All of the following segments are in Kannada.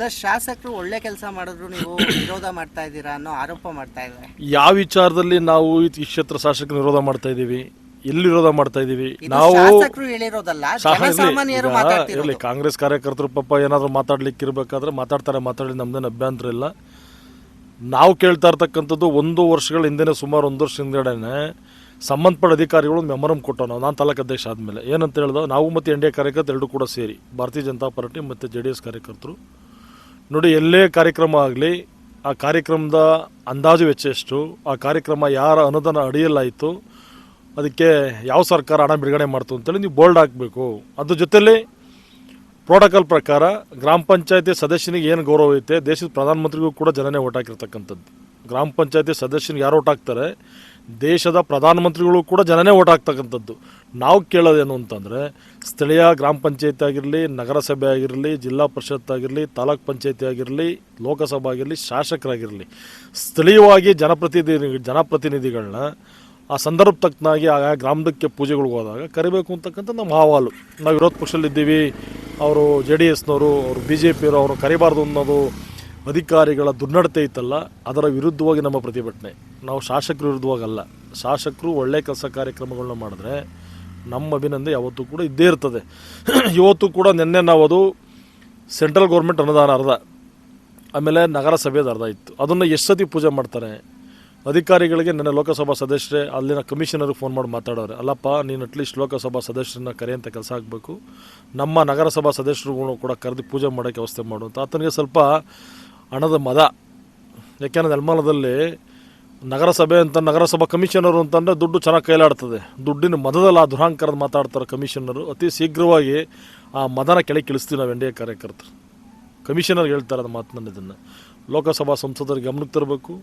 ಸರ್, ಶಾಸಕರು ಒಳ್ಳೆ ಕೆಲಸ ಮಾಡಿದ್ರು ನೀವು ವಿರೋಧ ಮಾಡ್ತಾ ಇದ್ದೀರಾ ಅನ್ನೋ ಆರೋಪ ಮಾಡ್ತಾ ಇದ್ದಾರೆ. ಯಾವ ವಿಚಾರದಲ್ಲಿ ನಾವು ಈ ಕ್ಷೇತ್ರ ಶಾಸಕರು ವಿರೋಧ ಮಾಡ್ತಾ ಇದ್ದೀವಿ? ಎಲ್ಲಿ ವಿರೋಧ ಮಾಡ್ತಾ ಇದ್ದೀವಿ? ನಾವು ಶಾಸಕರು ಹೇಳಿರೋದಲ್ಲ, ಜನಸಾಮಾನ್ಯರು ಮಾತಾಡ್ತಿರೋದು. ಇರಲಿ, ಕಾಂಗ್ರೆಸ್ ಕಾರ್ಯಕರ್ತರು ಪಾಪ ಏನಾದರೂ ಮಾತಾಡ್ಲಿಕ್ಕೆ ಇರಬೇಕಾದ್ರೆ ಮಾತಾಡಿ, ನಮ್ದೇನು ಅಭ್ಯಂತರ ಇಲ್ಲ. ನಾವು ಕೇಳ್ತಾ ಇರ್ತಕ್ಕಂಥದ್ದು 1 ವರ್ಷಗಳ ಹಿಂದೆ, ಸುಮಾರು 1 ವರ್ಷ ಹಿಂದೆನೇ ಸಂಬಂಧಪಟ್ಟ ಅಧಿಕಾರಿಗಳು ಮೆಮೊರಂ ಕೊಟ್ಟವು. ನಾನು ತಾಲೂಕು ಅಧ್ಯಕ್ಷ ಆದಮೇಲೆ ಏನಂತ ಹೇಳಿದೋ, ನಾವು ಮತ್ತು NDA ಕಾರ್ಯಕರ್ತರು ಎರಡೂ ಕೂಡ ಸೇರಿ ಭಾರತೀಯ ಜನತಾ ಪಾರ್ಟಿ ಮತ್ತು JDS ಕಾರ್ಯಕರ್ತರು ನೋಡಿ, ಎಲ್ಲೇ ಕಾರ್ಯಕ್ರಮ ಆಗಲಿ ಆ ಕಾರ್ಯಕ್ರಮದ ಅಂದಾಜು ವೆಚ್ಚ ಎಷ್ಟು, ಆ ಕಾರ್ಯಕ್ರಮ ಯಾರ ಅನುದಾನ ಅಡಿಯಲ್ಲಾಯಿತು, ಅದಕ್ಕೆ ಯಾವ ಸರ್ಕಾರ ಹಣ ಬಿಡುಗಡೆ ಮಾಡ್ತು ಅಂತೇಳಿ ನೀವು ಬೋಲ್ಡ್ ಹಾಕಬೇಕು. ಅದ್ರ ಜೊತೆಯಲ್ಲಿ ಪ್ರೋಟೋಕಾಲ್ ಪ್ರಕಾರ ಗ್ರಾಮ ಪಂಚಾಯತಿ ಸದಸ್ಯನಿಗೆ ಏನು ಗೌರವ ಐತೆ, ದೇಶದ ಪ್ರಧಾನಮಂತ್ರಿಗೂ ಕೂಡ ಜನನೇ ಓಟ್ ಹಾಕಿರ್ತಕ್ಕಂಥದ್ದು. ಗ್ರಾಮ ಪಂಚಾಯತಿ ಸದಸ್ಯನಿಗೆ ಯಾರು ಓಟ್ ಹಾಕ್ತಾರೆ, ದೇಶದ ಪ್ರಧಾನಮಂತ್ರಿಗಳು ಕೂಡ ಜನನೇ ಓಟ್ ಹಾಕ್ತಕ್ಕಂಥದ್ದು. ನಾವು ಕೇಳೋದೇನು ಅಂತಂದರೆ, ಸ್ಥಳೀಯ ಗ್ರಾಮ ಪಂಚಾಯತಿ ಆಗಿರಲಿ, ನಗರಸಭೆ ಆಗಿರಲಿ, ಜಿಲ್ಲಾ ಪರಿಷತ್ ಆಗಿರಲಿ, ತಾಲೂಕ್ ಪಂಚಾಯತಿ ಆಗಿರಲಿ, ಲೋಕಸಭೆ ಆಗಿರಲಿ, ಶಾಸಕರಾಗಿರಲಿ, ಸ್ಥಳೀಯವಾಗಿ ಜನಪ್ರತಿನಿಧಿಗಳನ್ನ ಆ ಸಂದರ್ಭ ತಕ್ಕನಾಗಿ ಆ ಗ್ರಾಮದಕ್ಕೆ ಪೂಜೆಗಳಿಗೆ ಹೋದಾಗ ಕರಿಬೇಕು ಅಂತಕ್ಕಂಥ ನಮ್ಮ ಅಹವಾಲು. ನಾವು ವಿರೋಧ ಪಕ್ಷದಲ್ಲಿದ್ದೀವಿ, ಅವರು JDSನವರು, ಅವರು BJPಯವರು, ಅವರು ಕರಿಬಾರ್ದು ಅನ್ನೋದು ಅಧಿಕಾರಿಗಳ ದುರ್ನಡತೆ ಇತ್ತಲ್ಲ, ಅದರ ವಿರುದ್ಧವಾಗಿ ನಮ್ಮ ಪ್ರತಿಭಟನೆ. ನಾವು ಶಾಸಕರ ವಿರುದ್ಧವಾಗಲ್ಲ. ಶಾಸಕರು ಒಳ್ಳೆ ಕೆಲಸ ಕಾರ್ಯಕ್ರಮಗಳನ್ನ ಮಾಡಿದ್ರೆ ನಮ್ಮ ಅಭಿನಂದನೆ ಯಾವತ್ತೂ ಕೂಡ ಇದ್ದೇ ಇರ್ತದೆ. ಇವತ್ತು ಕೂಡ ನಿನ್ನೆ ನಾವು ಅದು ಸೆಂಟ್ರಲ್ ಗೌರ್ಮೆಂಟ್ ಅನುದಾನ ಅರ್ಧ, ಆಮೇಲೆ ನಗರಸಭೆದು ಅರ್ಧ ಇತ್ತು. ಅದನ್ನು ಎಷ್ಟು ಸತಿ ಪೂಜೆ ಮಾಡ್ತಾರೆ ಅಧಿಕಾರಿಗಳಿಗೆ. ನನ್ನ ಲೋಕಸಭಾ ಸದಸ್ಯರೇ ಅಲ್ಲಿನ ಕಮಿಷನರ್ಗೆ ಫೋನ್ ಮಾಡಿ ಮಾತಾಡೋರು, ಅಲ್ಲಪ್ಪ ನೀನು ಅಟ್ಲೀಸ್ಟ್ ಲೋಕಸಭಾ ಸದಸ್ಯರನ್ನ ಕರೆಯಂಥ ಕೆಲಸ ಆಗಬೇಕು, ನಮ್ಮ ನಗರಸಭಾ ಸದಸ್ಯರುಗಳು ಕೂಡ ಕರೆದು ಪೂಜೆ ಮಾಡೋಕ್ಕೆ ವ್ಯವಸ್ಥೆ ಮಾಡುವಂಥ. ಆತನಿಗೆ ಸ್ವಲ್ಪ ಹಣದ ಮದ. ಯಾಕೆಂದರೆ ನೆಲಮಂಗಲದಲ್ಲಿ ನಗರಸಭೆ ಅಂತ, ನಗರಸಭಾ ಕಮಿಷನರು ಅಂತಂದರೆ ದುಡ್ಡು ಚೆನ್ನಾಗಿ ಕೈಲಾಡ್ತದೆ. ದುಡ್ಡಿನ ಮದದಲ್ಲಿ ಆ ದುರಾಂಕರದ ಮಾತಾಡ್ತಾರೆ ಕಮಿಷನರು. ಅತಿ ಶೀಘ್ರವಾಗಿ ಆ ಮದನ ಕೆಳಗೆ ಇಳಿಸ್ತೀವಿ ನಾವು NDA ಕಾರ್ಯಕರ್ತರು. ಕಮಿಷನರ್ಗೆ ಹೇಳ್ತಾರೆ ಅದು ಮಾತನ್ನ. ಇದನ್ನು ಲೋಕಸಭಾ ಸಂಸದರಿಗೆ ಗಮನಕ್ಕೆ ತರಬೇಕು.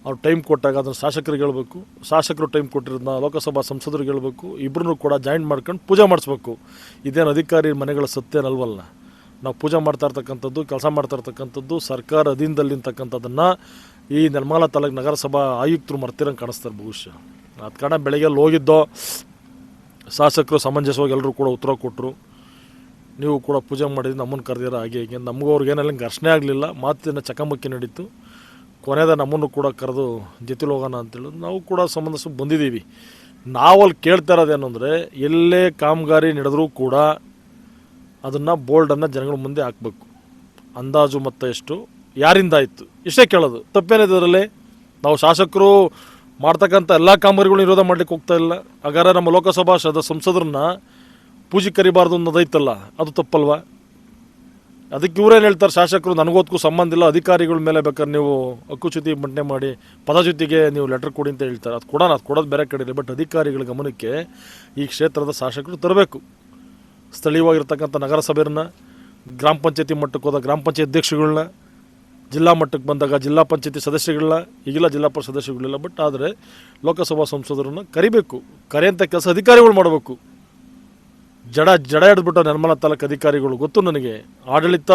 ಅವ್ರು ಟೈಮ್ ಕೊಟ್ಟಾಗ ಅದನ್ನು ಶಾಸಕರಿಗೆ ಹೇಳಬೇಕು, ಶಾಸಕರು ಟೈಮ್ ಕೊಟ್ಟಿರೋದನ್ನ ಲೋಕಸಭಾ ಸಂಸದರಿಗೆ ಹೇಳಬೇಕು. ಇಬ್ಬರನ್ನೂ ಕೂಡ ಜಾಯಿಂಟ್ ಮಾಡ್ಕೊಂಡು ಪೂಜೆ ಮಾಡಿಸ್ಬೇಕು. ಇದೇನು ಅಧಿಕಾರಿ ಮನೆಗಳ ಸತ್ಯನಲ್ವಲ್ಲ. ನಾವು ಪೂಜೆ ಮಾಡ್ತಾ ಇರ್ತಕ್ಕಂಥದ್ದು, ಕೆಲಸ ಮಾಡ್ತಾ ಇರ್ತಕ್ಕಂಥದ್ದು ಸರ್ಕಾರ ಅಧೀನದಲ್ಲಿರ್ತಕ್ಕಂಥದ್ದನ್ನು ಈ ನೆಲಮಂಗಲ ತಾಲೂಕು ನಗರಸಭಾ ಆಯುಕ್ತರು ಮರ್ತಿರಂಗೆ ಕಾಣಿಸ್ತಾರೆ ಬಹುಶಃ. ಅದು ಕಾರಣ ಬೆಳಗ್ಗೆ ಹೋಗಿದ್ದೋ ಶಾಸಕರು ಸಮಂಜಸವಾಗಿ ಎಲ್ಲರೂ ಕೂಡ ಉತ್ತರ ಕೊಟ್ಟರು. ನೀವು ಕೂಡ ಪೂಜೆ ಮಾಡಿದ್ರೆ ನಮ್ಮನ್ನು ಕರೆದಿರೋ ಹಾಗೆ ಹೀಗೆ. ನಮಗೂ ಅವ್ರಿಗೇನೆಲ್ಲ ಘರ್ಷಣೆ ಆಗಲಿಲ್ಲ, ಮಾತಿನ ಚಕಮಕಿ ನಡೀತು. ಕೊನೆಯದ ನಮ್ಮನ್ನು ಕೂಡ ಕರೆದು ಜೊತೆಲಿ ಹೋಗೋಣ ಅಂತೇಳಿದ್ರು. ನಾವು ಕೂಡ ಸಂಬಂಧಿಸಿ ಬಂದಿದ್ದೀವಿ. ನಾವಲ್ಲಿ ಕೇಳ್ತಾ ಇರೋದೇನು ಅಂದರೆ, ಎಲ್ಲೇ ಕಾಮಗಾರಿ ನಡೆದರೂ ಕೂಡ ಅದನ್ನು ಬೋಲ್ಡನ್ನು ಜನಗಳ ಮುಂದೆ ಹಾಕಬೇಕು. ಅಂದಾಜು ಮೊತ್ತ ಎಷ್ಟು, ಯಾರಿಂದ ಆಯಿತು, ಇಷ್ಟೇ ಕೇಳೋದು. ತಪ್ಪೇನಿದೆ ಅದರಲ್ಲಿ? ನಾವು ಶಾಸಕರು ಮಾಡ್ತಕ್ಕಂಥ ಎಲ್ಲ ಕಾಮಗಾರಿಗಳನ್ನ ವಿರೋಧ ಮಾಡಲಿಕ್ಕೆ ಹೋಗ್ತಾ ಇಲ್ಲ. ಹಾಗಾದ್ರೆ ನಮ್ಮ ಲೋಕಸಭಾ ಸಂಸದರನ್ನ ಪೂಜೆ ಕರಿಬಾರ್ದು ಅನ್ನೋದೈತಲ್ಲ, ಅದು ತಪ್ಪಲ್ವಾ? ಅದಕ್ಕೆ ಇವರೇನು ಹೇಳ್ತಾರೆ, ಶಾಸಕರು ನನಗೋದಕ್ಕೂ ಸಂಬಂಧ ಇಲ್ಲ, ಅಧಿಕಾರಿಗಳ ಮೇಲೆ ಬೇಕಾದ್ರೆ ನೀವು ಹಕ್ಕುಚ್ಯುತಿ ಮಂಡನೆ ಮಾಡಿ ಪದಚ್ಯುತಿಗೆ ನೀವು ಲೆಟರ್ ಕೊಡಿ ಅಂತ ಹೇಳ್ತಾರೆ. ಅದು ಕೊಡೋದು ಬೇರೆ ಕಡೆ ಇದೆ. ಬಟ್ ಅಧಿಕಾರಿಗಳ ಗಮನಕ್ಕೆ ಈ ಕ್ಷೇತ್ರದ ಶಾಸಕರು ತರಬೇಕು. ಸ್ಥಳೀಯವಾಗಿರ್ತಕ್ಕಂಥ ನಗರಸಭೆಯನ್ನ, ಗ್ರಾಮ ಪಂಚಾಯತಿ ಮಟ್ಟಕ್ಕೆ ಹೋದಾಗ ಗ್ರಾಮ ಪಂಚಾಯತ್ ಅಧ್ಯಕ್ಷಗಳನ್ನ, ಜಿಲ್ಲಾ ಮಟ್ಟಕ್ಕೆ ಬಂದಾಗ ಜಿಲ್ಲಾ ಪಂಚಾಯತಿ ಸದಸ್ಯಗಳನ್ನ, ಈಗಿಲ್ಲ ಜಿಲ್ಲಾ ಪರಿಷತ್ ಸದಸ್ಯಗಳಿಲ್ಲ. ಬಟ್ ಆದರೆ ಲೋಕಸಭಾ ಸಂಸದರನ್ನ ಕರಿಬೇಕು. ಕರೆಯಂಥ ಕೆಲಸ ಅಧಿಕಾರಿಗಳು ಮಾಡಬೇಕು. ಜಡ ಹಿಡಿದ್ಬಿಟ್ಟು ನೆಲಮಂಗಲ ತಾಲೂಕು ಅಧಿಕಾರಿಗಳು ಗೊತ್ತು ನನಗೆ. ಆಡಳಿತ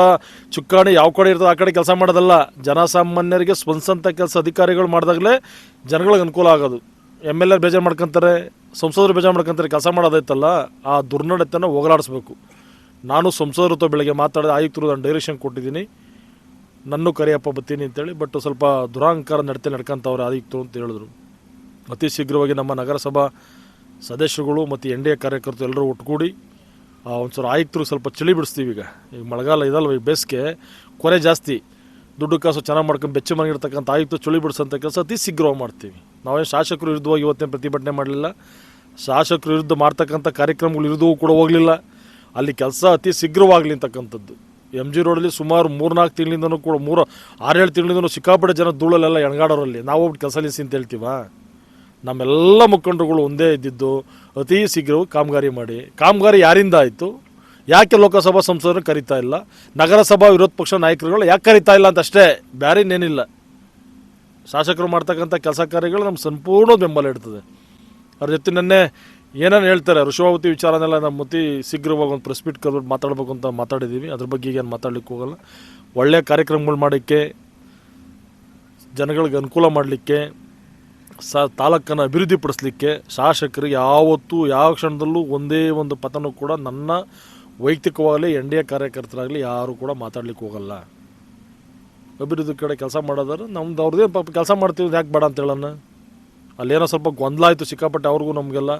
ಚುಕ್ಕಾಣಿ ಯಾವ ಕಡೆ ಇರ್ತದೆ ಆ ಕಡೆ ಕೆಲಸ ಮಾಡೋದಲ್ಲ. ಜನಸಾಮಾನ್ಯರಿಗೆ ಸ್ಪಂದಿಸಂಥ ಕೆಲಸ ಅಧಿಕಾರಿಗಳು ಮಾಡಿದಾಗಲೇ ಜನಗಳಿಗೆ ಅನುಕೂಲ ಆಗೋದು. MLA ಬೇಜಾರು ಮಾಡ್ಕೊತಾರೆ, ಸಂಸದರು ಬೇಜಾರು ಮಾಡ್ಕೊತಾರೆ. ಕೆಲಸ ಮಾಡೋದೈತಲ್ಲ, ಆ ದುರ್ನಡತೆಯನ್ನು ಹೋಗಲಾಡಿಸ್ಬೇಕು. ನಾನು ಸಂಸದರು ಬೆಳಗ್ಗೆ ಮಾತಾಡಿದ ಆಯುಕ್ತರು ನಾನು ಡೈರೆಕ್ಷನ್ ಕೊಟ್ಟಿದ್ದೀನಿ, ನನ್ನೂ ಕರಿಯಪ್ಪ ಬರ್ತೀನಿ ಅಂತೇಳಿ. ಬಟ್ ಸ್ವಲ್ಪ ದುರಾಂಕಾರ ನಡ್ಕೊಂತವ್ರೆ ಆಯುಕ್ತರು ಅಂತ ಹೇಳಿದ್ರು. ಅತಿ ಶೀಘ್ರವಾಗಿ ನಮ್ಮ ನಗರಸಭಾ ಸದಸ್ಯರುಗಳು ಮತ್ತು NDA ಕಾರ್ಯಕರ್ತರು ಎಲ್ಲರೂ ಒಟ್ಟುಗೂಡಿ ಒಂದು ಸ್ವಲ್ಪ ಆಯುಕ್ತರು ಸ್ವಲ್ಪ ಚಳಿ ಬಿಡಿಸ್ತೀವಿ. ಈಗ ಮಳೆಗಾಲ ಇದಲ್ವ, ಈಗ ಬೇಸಿಗೆ ಕೊರೆ ಜಾಸ್ತಿ, ದುಡ್ಡು ಕಾಸು ಚೆನ್ನಾಗಿ ಮಾಡ್ಕೊಂಡು ಬೆಚ್ಚ ಮನೆಗಿರ್ತಕ್ಕಂಥ ಆಯುಕ್ತರು ಚಳಿ ಬಿಡಿಸೋಂಥ ಕೆಲಸ ಅತಿ ಶೀಘ್ರವಾಗಿ ಮಾಡ್ತೀವಿ. ನಾವೇನು ಶಾಸಕರು ವಿರುದ್ಧವಾಗಿ ಇವತ್ತೇನು ಪ್ರತಿಭಟನೆ ಮಾಡಲಿಲ್ಲ. ಶಾಸಕರು ವಿರುದ್ಧ ಮಾಡ್ತಕ್ಕಂಥ ಕಾರ್ಯಕ್ರಮಗಳು ವಿರುದ್ಧವೂ ಕೂಡ ಹೋಗಲಿಲ್ಲ. ಅಲ್ಲಿ ಕೆಲಸ ಅತಿ ಶೀಘ್ರವಾಗಲಿ ಅಂತಕ್ಕಂಥದ್ದು. MG ರೋಡಲ್ಲಿ ಸುಮಾರು 3-4 ತಿಂಗಳಿಂದನೂ ಕೂಡ 6-7 ತಿಂಗಳಿಂದನೂ ಸಿಕ್ಕಾಪಟ್ಟೆ ಜನ ಧೂಳಲ್ಲೆಲ್ಲ ಎಣಗಾಡೋರಲ್ಲಿ. ನಾವು ಹೋಗ್ಬಿಟ್ಟು ಕೆಲಸ ನಿಲ್ಲಿಸಿ ಅಂತ ಹೇಳ್ತೀವ? ನಮ್ಮೆಲ್ಲ ಮುಖಂಡರುಗಳು ಒಂದೇ ಇದ್ದಿದ್ದು, ಅತಿ ಶೀಘ್ರವಾಗಿ ಕಾಮಗಾರಿ ಮಾಡಿ. ಕಾಮಗಾರಿ ಯಾರಿಂದ ಆಯಿತು, ಯಾಕೆ ಲೋಕಸಭಾ ಸಂಸದರು ಕರೀತಾ ಇಲ್ಲ, ನಗರಸಭಾ ವಿರೋಧ ಪಕ್ಷ ನಾಯಕರುಗಳು ಯಾಕೆ ಕರೀತಾ ಇಲ್ಲ ಅಂತ ಅಷ್ಟೇ, ಬೇರೆ ಇನ್ನೇನಿಲ್ಲ. ಶಾಸಕರು ಮಾಡ್ತಕ್ಕಂಥ ಕೆಲಸ ಕಾರ್ಯಗಳು ನಮ್ಮ ಸಂಪೂರ್ಣ ಬೆಂಬಲ ಇಡ್ತದೆ. ಅವ್ರ ಜೊತೆ ನೆನ್ನೆ ಏನೇನು ಹೇಳ್ತಾರೆ ಋಷಭಾವತಿ ವಿಚಾರನೆಲ್ಲ ನಮ್ಮ ಮತಿ ಶೀಘ್ರವಾಗಿ ಒಂದು ಪ್ರೆಸ್ ಮೀಟ್ ಕರೆದು ಮಾತಾಡಬೇಕು ಅಂತ ಮಾತಾಡಿದ್ದೀವಿ. ಅದ್ರ ಬಗ್ಗೆ ಏನು ಮಾತಾಡ್ಲಿಕ್ಕೆ ಹೋಗಲ್ಲ. ಒಳ್ಳೆಯ ಕಾರ್ಯಕ್ರಮಗಳು ಮಾಡೋಕ್ಕೆ, ಜನಗಳಿಗೆ ಅನುಕೂಲ ಮಾಡಲಿಕ್ಕೆ, ತಾಲೂಕನ್ನು ಅಭಿವೃದ್ಧಿಪಡಿಸಲಿಕ್ಕೆ ಶಾಸಕರಿಗೆ ಯಾವತ್ತೂ ಯಾವ ಕ್ಷಣದಲ್ಲೂ ಒಂದೇ ಒಂದು ಪತನೂ ಕೂಡ ನನ್ನ ವೈಯಕ್ತಿಕವಾಗಲಿ NDA ಕಾರ್ಯಕರ್ತರಾಗಲಿ ಯಾರೂ ಕೂಡ ಮಾತಾಡ್ಲಿಕ್ಕೆ ಹೋಗಲ್ಲ. ಅಭಿವೃದ್ಧಿ ಕಡೆ ಕೆಲಸ ಮಾಡೋದಾದ್ರೆ ನಮ್ದು ಅವ್ರದ್ದೇ ಪಾಪ ಕೆಲಸ ಮಾಡ್ತೀವಿ ಯಾಕೆ ಬೇಡ ಅಂತ ಹೇಳೋಣ. ಅಲ್ಲೇನೋ ಸ್ವಲ್ಪ ಗೊಂದಲ ಆಯಿತು ಸಿಕ್ಕಾಪಟ್ಟೆ ಅವ್ರಿಗೂ ನಮಗೆಲ್ಲ.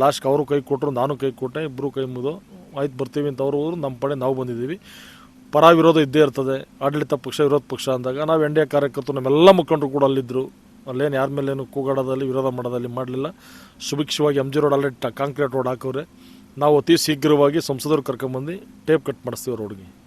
ಲಾಸ್ಟ್ಗೆ ಅವರು ಕೈ ಕೊಟ್ಟರು, ನಾನು ಕೈ ಕೊಟ್ಟೆ, ಇಬ್ಬರು ಕೈ ಮುಗಿದು ಆಯ್ತು ಬರ್ತೀವಿ ಅಂತ ಅವರು ಹೋದ್ರು. ನಮ್ಮ ಪಡೆ ನಾವು ಬಂದಿದ್ದೀವಿ. ಪರ ವಿರೋಧ ಇದ್ದೇ ಇರ್ತದೆ. ಆಡಳಿತ ಪಕ್ಷ ವಿರೋಧ ಪಕ್ಷ ಅಂದಾಗ ನಾವು NDA ಕಾರ್ಯಕರ್ತರು ನಮ್ಮೆಲ್ಲ ಮುಖಂಡರು ಕೂಡ ಅಲ್ಲಿದ್ದರು. ಅಲ್ಲೇನು ಯಾರ ಮೇಲೇನು ಕೂಗಾಡೋದಲ್ಲಿ ವಿರೋಧ ಮಾಡೋದಲ್ಲಿ ಮಾಡಲಿಲ್ಲ. ಸುಭಿಕ್ಷವಾಗಿ MG ರೋಡ್ ಅಲ್ಲೇ ಕಾಂಕ್ರೀಟ್ ರೋಡ್ ಹಾಕವ್ರೆ. ನಾವು ಅತಿ ಶೀಘ್ರವಾಗಿ ಸಂಸದರು ಕರ್ಕೊಂಬಂದು ಟೇಪ್ ಕಟ್ ಮಾಡಿಸ್ತೀವಿ ರೋಡ್ಗೆ.